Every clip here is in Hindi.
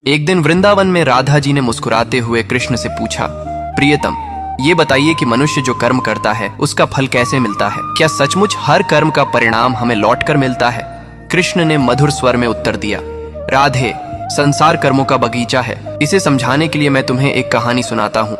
एक दिन वृंदावन में राधा जी ने मुस्कुराते हुए कृष्ण से पूछा, प्रियतम, ये बताइए कि मनुष्य जो कर्म करता है उसका फल कैसे मिलता है? क्या सचमुच हर कर्म का परिणाम हमें लौटकर मिलता है? कृष्ण ने मधुर स्वर में उत्तर दिया, राधे, संसार कर्मों का बगीचा है। इसे समझाने के लिए मैं तुम्हें एक कहानी सुनाता हूँ।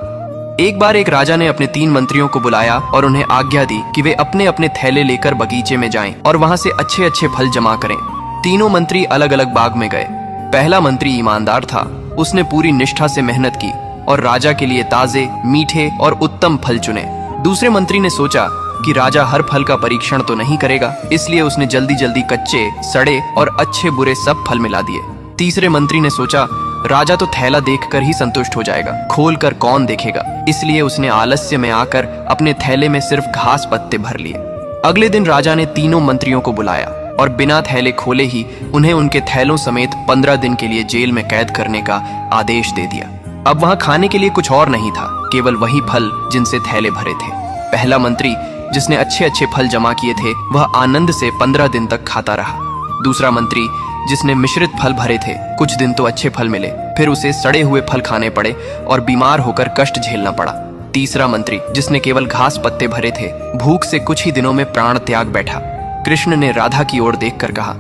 एक बार एक राजा ने अपने 3 मंत्रियों को बुलाया और उन्हें आज्ञा दी कि वे अपने अपने थैले लेकर बगीचे में जाएं और वहां से अच्छे अच्छे फल जमा करें। तीनों मंत्री अलग अलग बाग में गए। पहला मंत्री ईमानदार था। उसने पूरी निष्ठा से मेहनत की और राजा के लिए ताजे, मीठे और उत्तम फल चुने। दूसरे मंत्री ने सोचा कि राजा हर फल का परीक्षण तो नहीं करेगा, इसलिए उसने जल्दी जल्दी कच्चे, सड़े और अच्छे बुरे सब फल मिला दिए। तीसरे मंत्री ने सोचा राजा तो थैला देखकर ही संतुष्ट हो जाएगा, खोल कर कौन देखेगा, इसलिए उसने आलस्य में आकर अपने थैले में सिर्फ घास पत्ते भर लिए। अगले दिन राजा ने तीनों मंत्रियों को बुलाया और बिना थैले खोले ही उन्हें उनके थैलों समेत 15 दिन के लिए जेल में कैद करने का आदेश दे दिया। अब वहां खाने के लिए कुछ और नहीं था, केवल वही फल जिनसे थैले भरे थे। पहला मंत्री, जिसने अच्छे अच्छे फल जमा किए थे, वह आनंद से 15 दिन तक खाता रहा। दूसरा मंत्री, जिसने मिश्रित फल भरे थे, कुछ दिन तो अच्छे फल मिले, फिर उसे सड़े हुए फल खाने पड़े और बीमार होकर कष्ट झेलना पड़ा। तीसरा मंत्री, जिसने केवल घास पत्ते भरे थे, भूख से कुछ ही दिनों में प्राण त्याग बैठा। कृष्ण ने राधा की ओर देखकर कहा,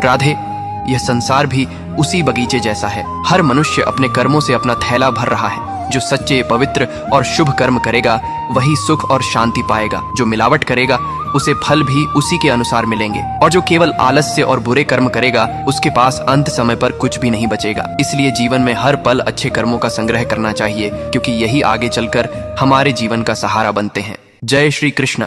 राधे, यह संसार भी उसी बगीचे जैसा है। हर मनुष्य अपने कर्मों से अपना थैला भर रहा है। जो सच्चे, पवित्र और शुभ कर्म करेगा वही सुख और शांति पाएगा। जो मिलावट करेगा उसे फल भी उसी के अनुसार मिलेंगे, और जो केवल आलस्य और बुरे कर्म करेगा उसके पास अंत समय पर कुछ भी नहीं बचेगा। इसलिए जीवन में हर पल अच्छे कर्मों का संग्रह करना चाहिए, क्योंकि यही आगे चलकर हमारे जीवन का सहारा बनते हैं। जय श्री कृष्ण।